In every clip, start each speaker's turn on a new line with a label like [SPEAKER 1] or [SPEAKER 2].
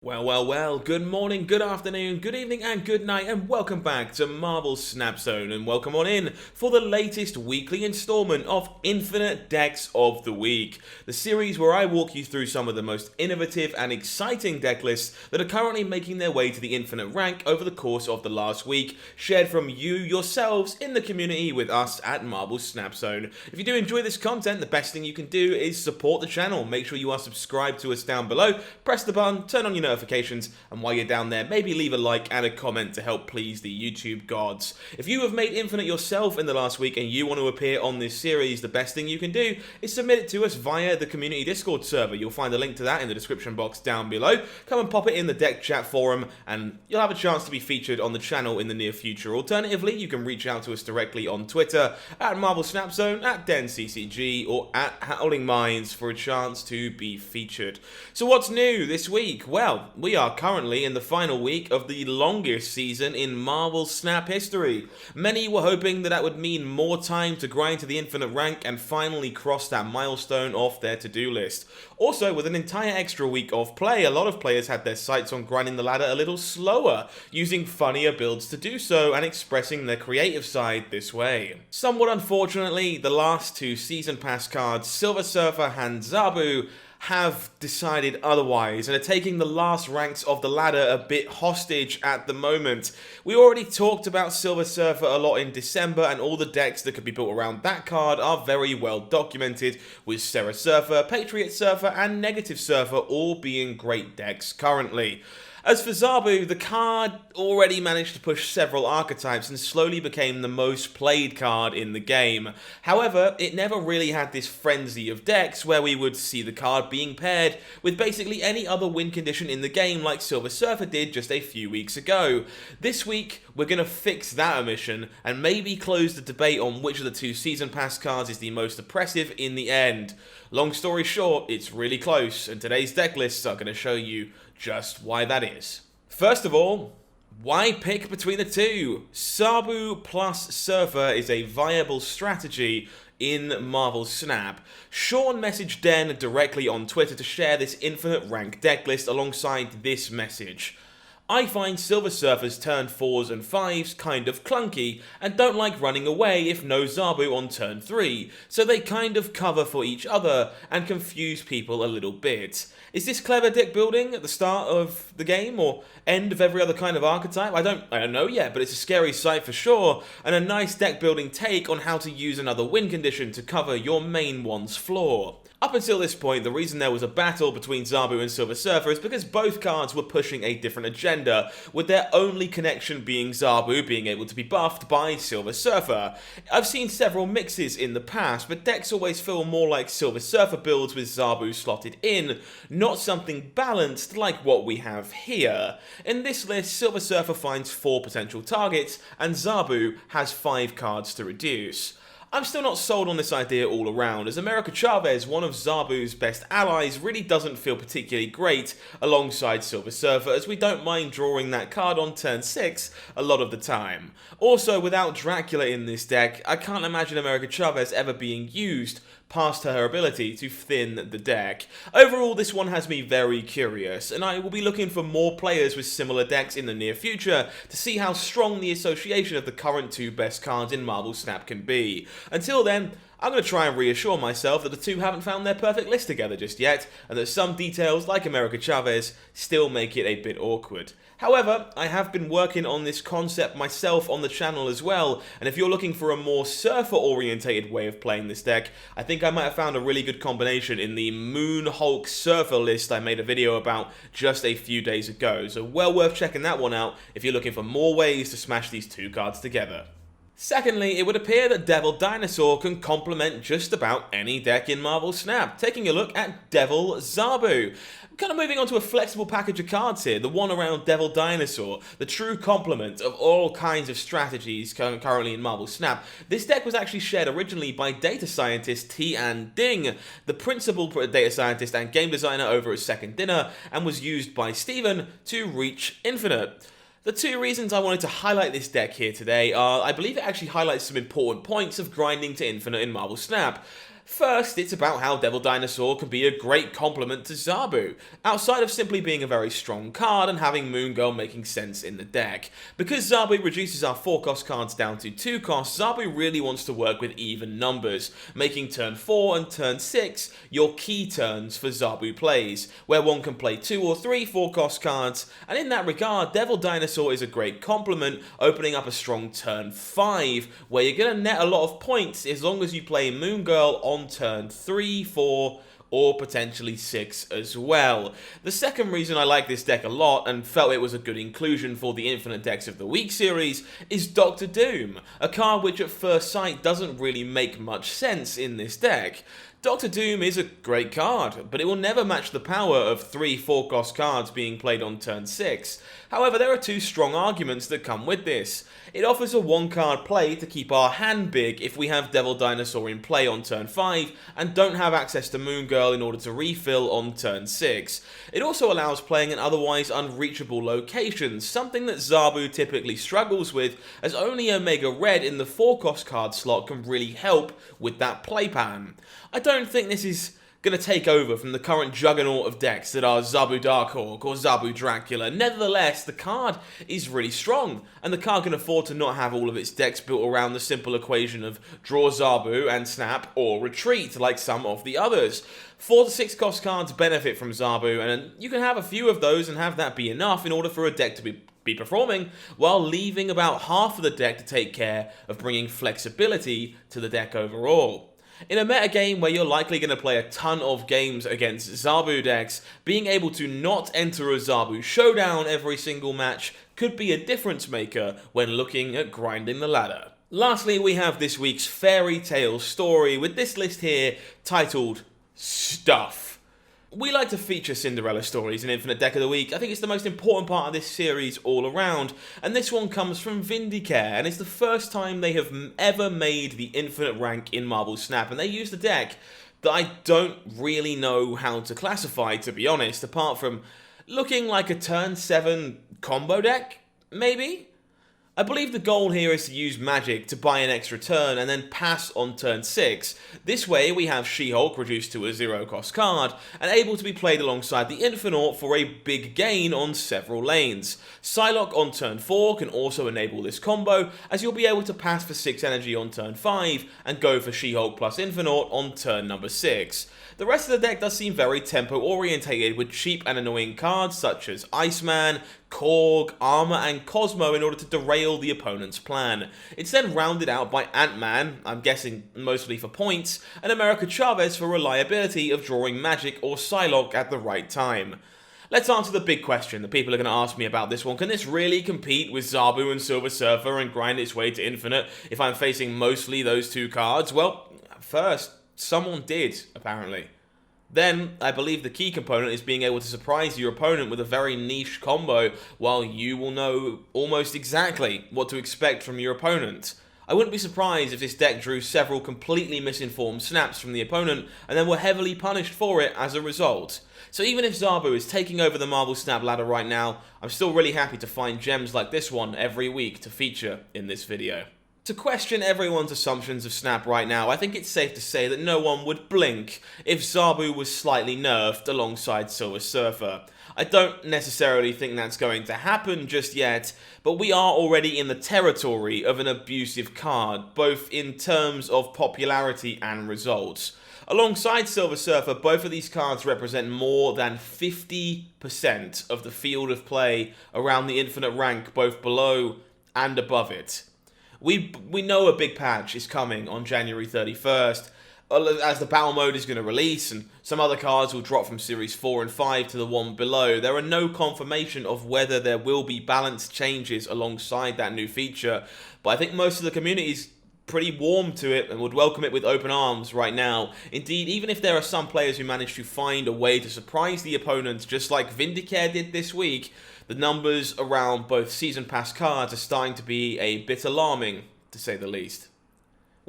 [SPEAKER 1] Well, good morning, good afternoon, good evening, and good night, and welcome back to Marvel Snap Zone, and welcome on in for the latest weekly installment of Infinite Decks of the Week, the series where I walk you through some of the most innovative and exciting deck lists that are currently making their way to the Infinite rank over the course of the last week, shared from you yourselves in the community with us at Marvel Snap Zone. If you do enjoy this content, the best thing you can do is support the channel. Make sure you are subscribed to us down below, press the button, turn on your notifications, and while you're down there, maybe leave a like and a comment to help please the YouTube gods. If you have made Infinite yourself in the last week and you want to appear on this series, the best thing you can do is submit it to us via the community Discord server. You'll find a link to that in the description box down below. Come and pop it in the deck chat forum and you'll have a chance to be featured on the channel in the near future. Alternatively, you can reach out to us directly on Twitter at Marvel Snap Zone, at DenCCG, or at HowlingMines for a chance to be featured. So what's new this week? Well, we are currently in the final week of the longest season in Marvel Snap history. Many were hoping that would mean more time to grind to the Infinite rank and finally cross that milestone off their to-do list. Also, with an entire extra week of play, a lot of players had their sights on grinding the ladder a little slower, using funnier builds to do so and expressing their creative side this way. Somewhat unfortunately, the last two Season Pass cards, Silver Surfer and Zabu, have decided otherwise and are taking the last ranks of the ladder a bit hostage at the moment. We already talked about Silver Surfer a lot in December, and all the decks that could be built around that card are very well documented, with Sarah Surfer, Patriot Surfer, and Negative Surfer all being great decks currently. As for Zabu, the card already managed to push several archetypes and slowly became the most played card in the game. However, it never really had this frenzy of decks where we would see the card being paired with basically any other win condition in the game like Silver Surfer did just a few weeks ago. This week, we're going to fix that omission and maybe close the debate on which of the two Season Pass cards is the most oppressive in the end. Long story short, it's really close, and today's deck lists are going to show you just why that is. First of all, why pick between the two? Zabu plus Surfer is a viable strategy in Marvel Snap. Sean messaged Den directly on Twitter to share this Infinite rank deck list alongside this message. I find Silver Surfer's turn 4s and 5s kind of clunky and don't like running away if no Zabu on turn 3, so they kind of cover for each other and confuse people a little bit. Is this clever deck building at the start of the game or end of every other kind of archetype? I don't know yet, but it's a scary sight for sure, and a nice deck building take on how to use another win condition to cover your main one's flaw. Up until this point, the reason there was a battle between Zabu and Silver Surfer is because both cards were pushing a different agenda, with their only connection being Zabu being able to be buffed by Silver Surfer. I've seen several mixes in the past, but decks always feel more like Silver Surfer builds with Zabu slotted in, not something balanced like what we have here. In this list, Silver Surfer finds 4 potential targets, and Zabu has 5 cards to reduce. I'm still not sold on this idea all around, as America Chavez, one of Zabu's best allies, really doesn't feel particularly great alongside Silver Surfer, as we don't mind drawing that card on turn 6 a lot of the time. Also, without Dracula in this deck, I can't imagine America Chavez ever being used past her ability to thin the deck. Overall, this one has me very curious, and I will be looking for more players with similar decks in the near future to see how strong the association of the current 2 best cards in Marvel Snap can be. Until then, I'm going to try and reassure myself that the two haven't found their perfect list together just yet, and that some details, like America Chavez, still make it a bit awkward. However, I have been working on this concept myself on the channel as well, and if you're looking for a more surfer-orientated way of playing this deck, I think I might have found a really good combination in the Moon Hulk Surfer list I made a video about just a few days ago, so well worth checking that one out if you're looking for more ways to smash these two cards together. Secondly, it would appear that Devil Dinosaur can complement just about any deck in Marvel Snap. Taking a look at Devil Zabu. Kind of moving on to a flexible package of cards here, the one around Devil Dinosaur, the true complement of all kinds of strategies currently in Marvel Snap. This deck was actually shared originally by data scientist Tian Ding, the principal data scientist and game designer over at Second Dinner, and was used by Steven to reach Infinite. The two reasons I wanted to highlight this deck here today are, I believe it actually highlights some important points of grinding to Infinite in Marvel Snap. First, it's about how Devil Dinosaur can be a great complement to Zabu, outside of simply being a very strong card and having Moon Girl making sense in the deck. Because Zabu reduces our 4-cost cards down to 2 costs, Zabu really wants to work with even numbers, making turn 4 and turn 6 your key turns for Zabu plays, where one can play 2 or 3 4-cost cards, and in that regard, Devil Dinosaur is a great complement, opening up a strong turn 5, where you're going to net a lot of points as long as you play Moon Girl on turn 3, 4, or potentially 6 as well. The second reason I like this deck a lot and felt it was a good inclusion for the Infinite Decks of the Week series is Dr. Doom, a card which at first sight doesn't really make much sense in this deck. Dr. Doom is a great card, but it will never match the power of 3 4-cost cards being played on turn 6. However, there are 2 strong arguments that come with this. It offers a 1-card play to keep our hand big if we have Devil Dinosaur in play on turn 5 and don't have access to Moon Girl in order to refill on turn 6. It also allows playing in otherwise unreachable locations, something that Zabu typically struggles with, as only Omega Red in the 4-cost card slot can really help with that play pattern. I don't think this is going to take over from the current juggernaut of decks that are Zabu Darkhawk or Zabu Dracula. Nevertheless, the card is really strong, and the card can afford to not have all of its decks built around the simple equation of draw Zabu and snap or retreat like some of the others. 4 to 6 cost cards benefit from Zabu, and you can have a few of those and have that be enough in order for a deck to be performing, while leaving about half of the deck to take care of bringing flexibility to the deck overall. In a metagame where you're likely going to play a ton of games against Zabu decks, being able to not enter a Zabu showdown every single match could be a difference maker when looking at grinding the ladder. Lastly, we have this week's fairy tale story with this list here titled Stuff. We like to feature Cinderella stories in Infinite Deck of the Week. I think it's the most important part of this series all around, and this one comes from Vindicare, and it's the first time they have ever made the Infinite rank in Marvel Snap, and they used a deck that I don't really know how to classify, to be honest, apart from looking like a turn 7 combo deck, maybe? I believe the goal here is to use magic to buy an extra turn and then pass on turn 6. This way we have She-Hulk reduced to a 0-cost card and able to be played alongside the Infinite for a big gain on several lanes. Psylocke on turn 4 can also enable this combo, as you'll be able to pass for 6 energy on turn 5 and go for She-Hulk plus Infinite on turn number 6. The rest of the deck does seem very tempo-orientated, with cheap and annoying cards such as Iceman, Korg, Armor, and Cosmo in order to derail the opponent's plan. It's then rounded out by Ant-Man, I'm guessing mostly for points, and America Chavez for reliability of drawing magic or Psylocke at the right time. Let's answer the big question that people are going to ask me about this one. Can this really compete with Zabu and Silver Surfer and grind its way to Infinite if I'm facing mostly those 2 cards? Well, first, someone did, apparently. Then, I believe the key component is being able to surprise your opponent with a very niche combo, while you will know almost exactly what to expect from your opponent. I wouldn't be surprised if this deck drew several completely misinformed snaps from the opponent, and then were heavily punished for it as a result. So even if Zabu is taking over the Marvel Snap ladder right now, I'm still really happy to find gems like this one every week to feature in this video. To question everyone's assumptions of Snap right now, I think it's safe to say that no one would blink if Zabu was slightly nerfed alongside Silver Surfer. I don't necessarily think that's going to happen just yet, but we are already in the territory of an abusive card, both in terms of popularity and results. Alongside Silver Surfer, both of these cards represent more than 50% of the field of play around the Infinite rank, both below and above it. We know a big patch is coming on January 31st, as the battle mode is going to release, and some other cards will drop from Series 4 and 5 to the one below. There are no confirmation of whether there will be balance changes alongside that new feature, but I think most of the community is pretty warm to it and would welcome it with open arms right now. Indeed, even if there are some players who manage to find a way to surprise the opponents, just like Vindicare did this week, the numbers around both Season Pass cards are starting to be a bit alarming, to say the least.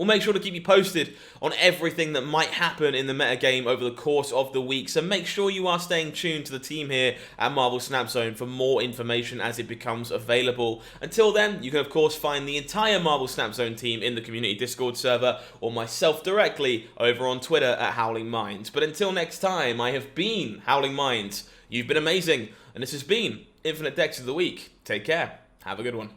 [SPEAKER 1] We'll make sure to keep you posted on everything that might happen in the metagame over the course of the week, so make sure you are staying tuned to the team here at Marvel Snap Zone for more information as it becomes available. Until then, you can of course find the entire Marvel Snap Zone team in the community Discord server, or myself directly over on Twitter at HowlingMines. But until next time, I have been HowlingMines, you've been amazing, and this has been Infinite Decks of the Week. Take care, have a good one.